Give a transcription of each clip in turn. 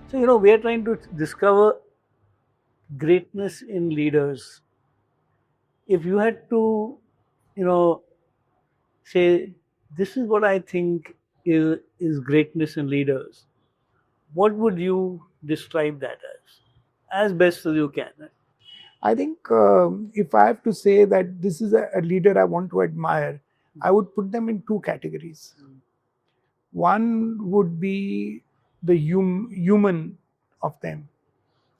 So, we are trying to discover greatness in leaders. If you had to, you know, say, this is what I think is greatness in leaders, what would you describe that as best as you can? I think if I have to say that this is a leader I want to admire, I would put them in two categories. One would be the human of them,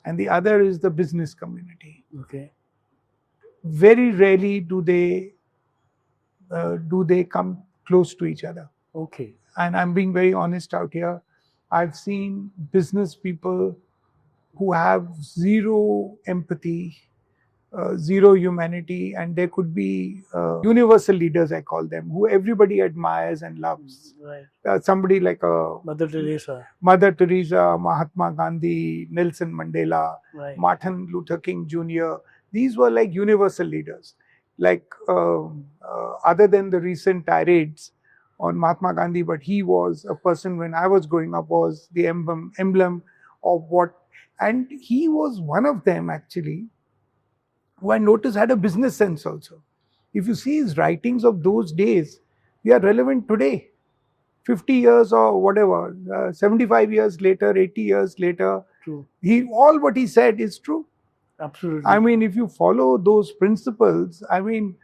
and the other is the business community. Okay. Very rarely do they come close to each other. Okay. And I'm being very honest out here. I've seen business people who have zero empathy, zero humanity, and there could be universal leaders, I call them, who everybody admires and loves. Right. Somebody like Mother Teresa, Mahatma Gandhi, Nelson Mandela, right. Martin Luther King Jr. These were like universal leaders. Like other than the recent tirades on Mahatma Gandhi, but he was a person when I was growing up was the emblem of what, and he was one of them actually who I noticed had a business sense also. If you see his writings of those days, they are relevant today. 50 years or whatever, 75 years later, 80 years later, true. All what he said is true. Absolutely. I mean, if you follow those principles, I mean,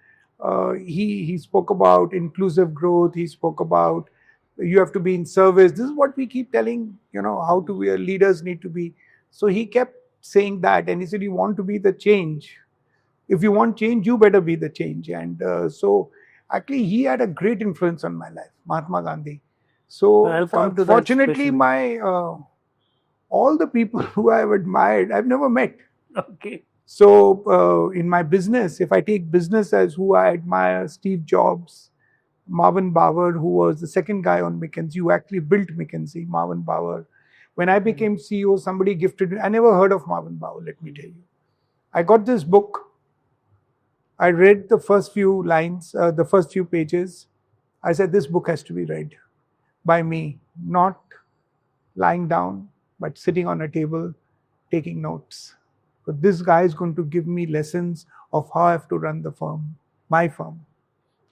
he spoke about inclusive growth. He spoke about you have to be in service. This is what we keep telling, how to be leaders need to be. So he kept saying that, and he said, you want to be the change. If you want change, you better be the change. And so actually, he had a great influence on my life, Mahatma Gandhi. So fortunately, my all the people who I have admired, I've never met. Okay. So in my business, if I take business as who I admire, Steve Jobs, Marvin Bower, who was the second guy on McKinsey, who actually built McKinsey, Marvin Bower. When I became CEO, somebody gifted me. I never heard of Marvin Bower, let me tell you. I got this book. I read the first few lines, the first few pages. I said, this book has to be read by me, not lying down, but sitting on a table, taking notes. But this guy is going to give me lessons of how I have to run the firm, my firm,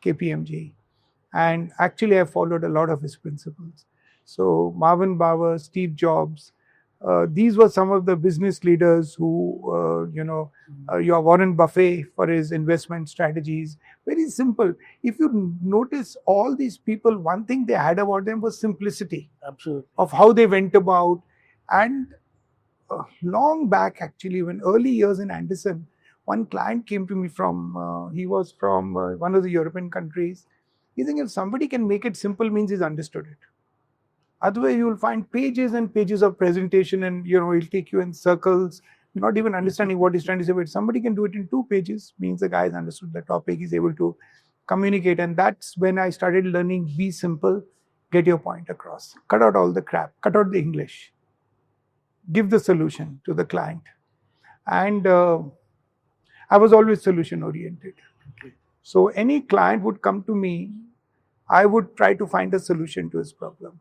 KPMG. And actually, I followed a lot of his principles. So Marvin Bower, Steve Jobs, these were some of the business leaders who, your Warren Buffett for his investment strategies. Very simple. If you notice all these people, one thing they had about them was simplicity. Absolutely. Of how they went about. And long back, actually, when early years in Anderson, one client came to me he was from one of the European countries. He think if somebody can make it simple means he's understood it. Otherwise, you will find pages and pages of presentation and, he'll take you in circles, not even understanding what he's trying to say. But if somebody can do it in 2 pages, means the guy has understood the topic, he's able to communicate. And that's when I started learning, be simple, get your point across. Cut out all the crap, cut out the English. Give the solution to the client. And I was always solution oriented. Okay. So any client would come to me, I would try to find a solution to his problem.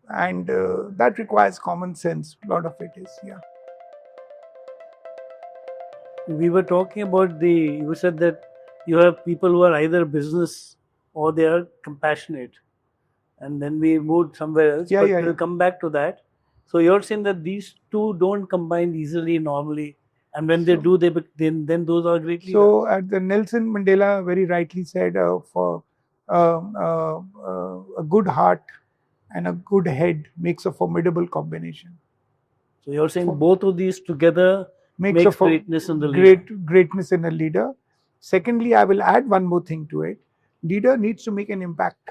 And that requires common sense. A lot of it is, yeah. We were talking about you said that you have people who are either business or they are compassionate. And then we moved somewhere else, but we'll come back to that. So you're saying that these two don't combine easily normally. And when they do, then those are great leaders. So at the Nelson Mandela very rightly said, for a good heart and a good head makes a formidable combination. So you're saying both of these together makes greatness in the leader. Greatness in a leader. Secondly, I will add one more thing to it. Leader needs to make an impact.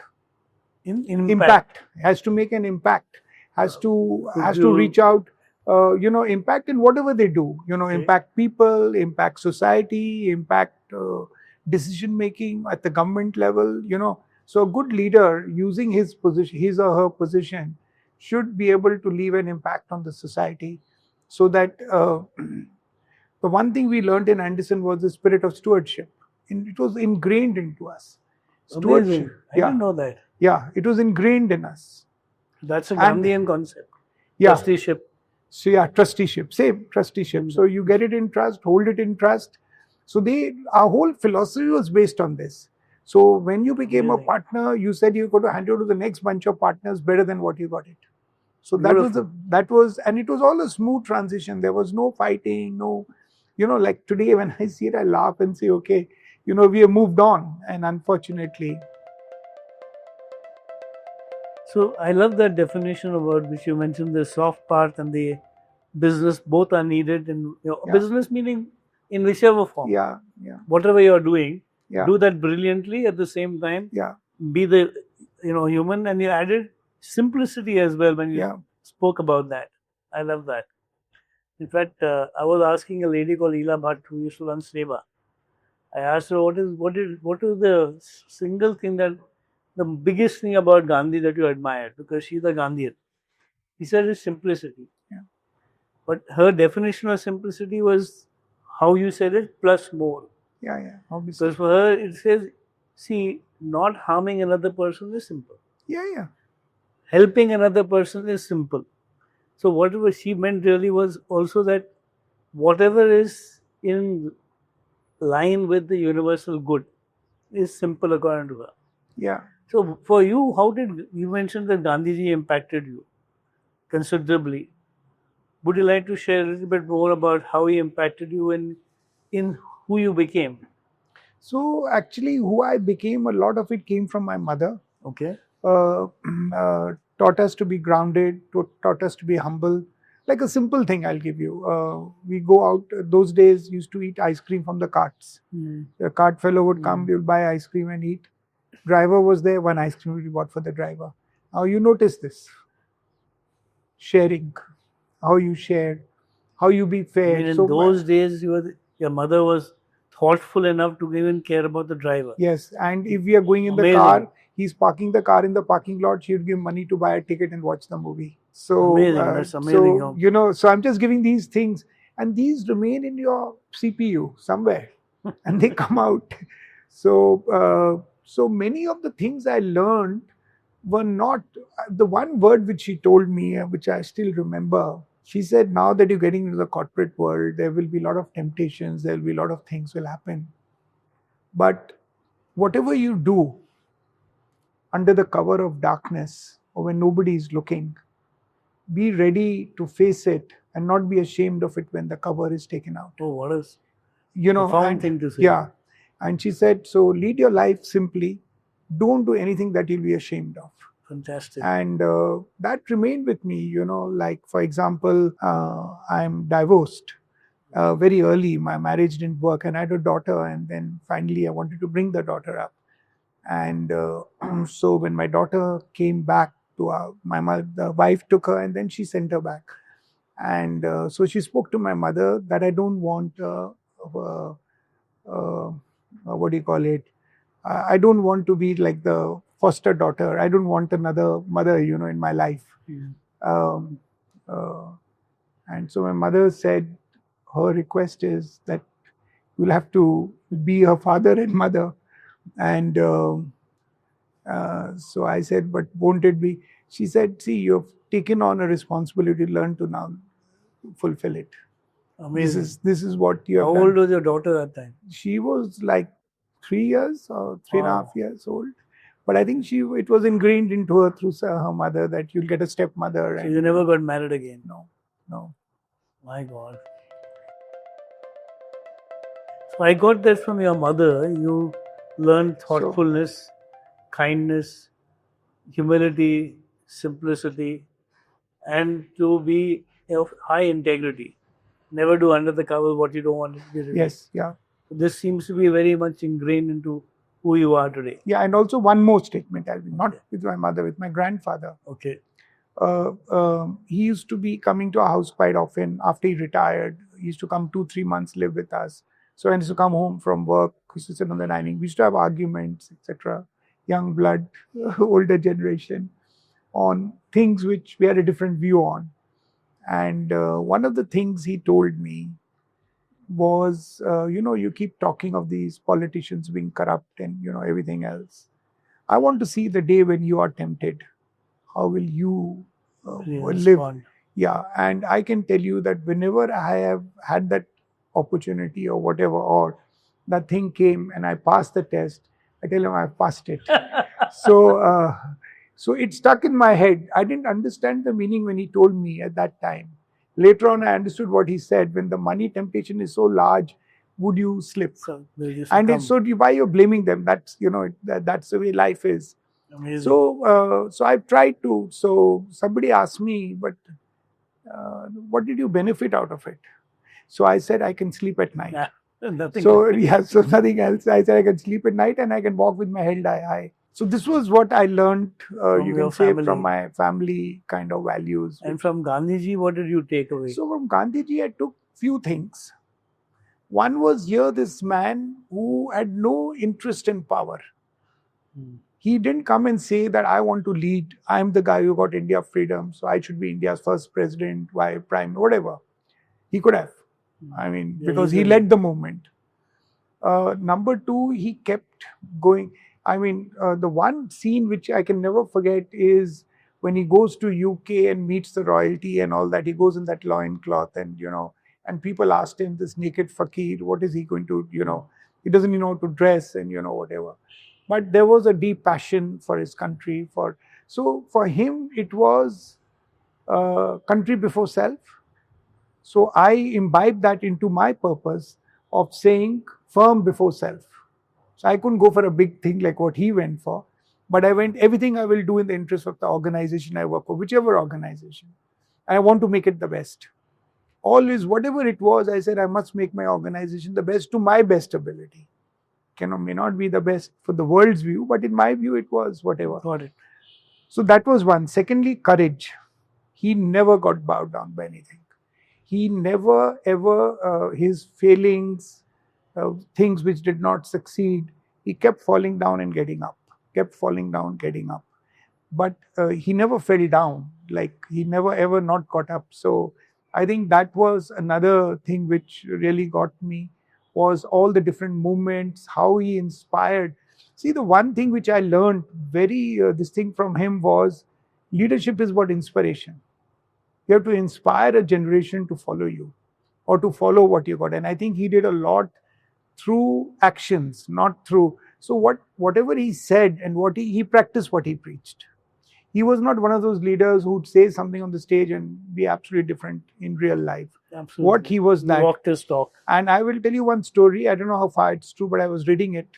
Impact has to make an impact. Has to reach out. Impact in whatever they do. Impact people, impact society, impact decision making at the government level. So a good leader, using his position, his or her position, should be able to leave an impact on the society. So that the one thing we learned in Anderson was the spirit of stewardship. It was ingrained into us. Stewardship. I didn't know that. Yeah, it was ingrained in us. That's a Gandhian concept. Yeah. Trusteeship. So yeah, trusteeship, same trusteeship. So you get it in trust, hold it in trust. So our whole philosophy was based on this. So when you became a Amazing. partner, you said you're going to hand over to the next bunch of partners better than what you got it. So and it was all a smooth transition. There was no fighting, no, like today when I see it, I laugh and say, okay, we have moved on. And unfortunately, So I love that definition about which you mentioned, the soft part and the business. Both are needed in yeah, business, meaning in whichever form. yeah, Whatever you are doing, yeah, do that brilliantly. At the same time, yeah, be the human, and you added simplicity as well when you yeah. spoke about that. I love that. In fact, I was asking a lady called Ela Bhatt who used to run Seva. I asked her what is the single thing that the biggest thing about Gandhi that you admired, because she's a Gandhian. He said it's simplicity. Yeah. But her definition of simplicity was how you said it plus more. Yeah, obviously. Because for her it says, see, not harming another person is simple. Yeah. Helping another person is simple. So whatever she meant really was also that whatever is in line with the universal good is simple according to her. Yeah. So for you, how did you mention that Gandhiji impacted you considerably? Would you like to share a little bit more about how he impacted you and in who you became? So actually, who I became, a lot of it came from my mother. Okay. Taught us to be grounded, taught us to be humble. Like a simple thing I'll give you. We go out, those days used to eat ice cream from the carts. The cart fellow would come, you'll buy ice cream and eat. Driver was there, one ice cream will be bought for the driver. Now you notice this. Sharing, how you share, how you be I fair. mean, in those days, your mother was thoughtful enough to even care about the driver. Yes, and if we are going in the Amazing. car, he's parking the car in the parking lot. She would give money to buy a ticket and watch the movie. So, Amazing. That's amazing. so I'm just giving these things, and these remain in your CPU somewhere, and they come out. So many of the things I learned were not the one word which she told me, which I still remember. She said, now that you're getting into the corporate world, there will be a lot of temptations, there will be a lot of things will happen. But whatever you do under the cover of darkness or when nobody is looking, be ready to face it and not be ashamed of it when the cover is taken out. Oh, what a profound thing to say. Yeah. And she said, so lead your life simply. Don't do anything that you'll be ashamed of. Fantastic. And that remained with me, like, for example, I'm divorced very early. My marriage didn't work and I had a daughter. And then finally I wanted to bring the daughter up. And so when my daughter came back to my mother, the wife took her and then she sent her back. And so she spoke to my mother that I don't want, what do you call it? I don't want to be like the foster daughter. I don't want another mother, in my life. And so my mother said her request is that you'll have to be her father and mother. And so I said, but won't it be? She said, see, you've taken on a responsibility, learn to now fulfill it. Amazing. This is what you have How done. old was your daughter at that time? She was like 3 years or 3.5 years old. But I think it was ingrained into her through her mother that you'll get a stepmother. So you never got married again? No. My God. So I got that from your mother. You learned thoughtfulness, kindness, humility, simplicity, and to be of high integrity. Never do under the cover what you don't want it to be written. Yes, yeah. This seems to be very much ingrained into who you are today. Yeah, and also one more statement, Alvin, not with my mother, with my grandfather. Okay. He used to be coming to our house quite often after he retired. He used to come 2-3 months, live with us. So when he used to come home from work, he used to sit on the dining. We used to have arguments, etc. Young blood, older generation, on things which we had a different view on. And one of the things he told me was, you keep talking of these politicians being corrupt and, everything else. I want to see the day when you are tempted. How will you live? Yeah, and I can tell you that whenever I have had that opportunity or whatever, or that thing came and I passed the test, I tell him I passed it. So, so it stuck in my head. I didn't understand the meaning when he told me at that time. Later on, I understood what he said. When the money temptation is so large, would you slip? So will you And it's succumb? so why you're blaming them? That's that's the way life is. Amazing. So I've tried to. So somebody asked me, but what did you benefit out of it? So I said I can sleep at night. Nothing. So yeah, so nothing else. I said I can sleep at night and I can walk with my head high. So this was what I learned. From You your can say family. from my family kind of values. And from Gandhiji, what did you take away? So from Gandhiji, I took few things. One was here this man who had no interest in power. He didn't come and say that I want to lead. I'm the guy who got India freedom, so I should be India's first president, prime, whatever. He could have. I mean, Yeah, because he led the movement. Number two, he kept going. I mean, the one scene which I can never forget is when he goes to UK and meets the royalty and all that. He goes in that loincloth and, and people asked him, this naked fakir, what is he going to, he doesn't know how to dress and, whatever. But there was a deep passion for his country. So for him, it was country before self. So I imbibed that into my purpose of saying firm before self. So I couldn't go for a big thing like what he went for, but I went everything I will do in the interest of the organization I work for, whichever organization. I want to make it the best. Always, whatever it was, I said I must make my organization the best to my best ability. May not be the best for the world's view, but in my view, it was whatever. Got it. So that was one. Secondly, courage. He never got bowed down by anything. He never ever, his failings, things which did not succeed, he kept falling down and getting up, kept falling down, getting up. But he never fell down, like he never ever not got up. So I think that was another thing which really got me, was all the different movements, how he inspired. See, the one thing which I learned this thing from him was leadership is about inspiration. You have to inspire a generation to follow you or to follow what you got. And I think he did a lot through actions, not through. So whatever he said and what he practiced what he preached. He was not one of those leaders who would say something on the stage and be absolutely different in real life. Absolutely. What he was that. He walked his talk. And I will tell you one story. I don't know how far it's true, but I was reading it.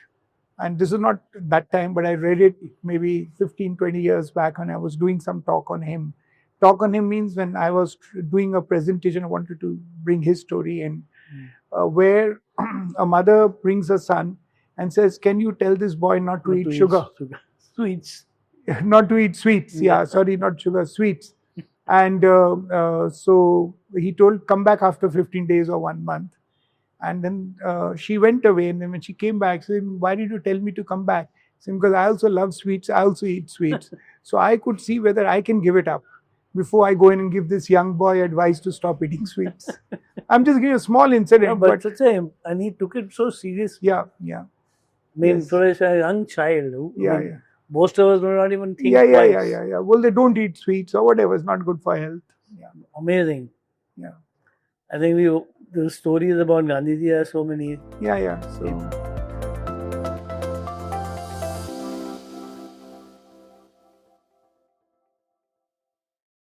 And this is not that time, but I read it maybe 15, 20 years back when I was doing some talk on him. Talk on him means when I was doing a presentation, I wanted to bring his story in, where a mother brings her son and says, can you tell this boy not to eat sugar? Sweets. Not to eat sweets. Yeah, sorry, not sugar, sweets. And so he told, come back after 15 days or 1 month. And then she went away. And then when she came back, she said, why did you tell me to come back? Said, because I also love sweets. I also eat sweets. So I could see whether I can give it up before I go in and give this young boy advice to stop eating sweets. I'm just giving a small incident. No, but and he took it so seriously. Yeah. I mean, for a young child, most of us do not even think twice. Yeah. Well, they don't eat sweets or whatever. It's not good for health. Yeah. Amazing. Yeah. I think the stories about Gandhiji are so many. Yeah. So.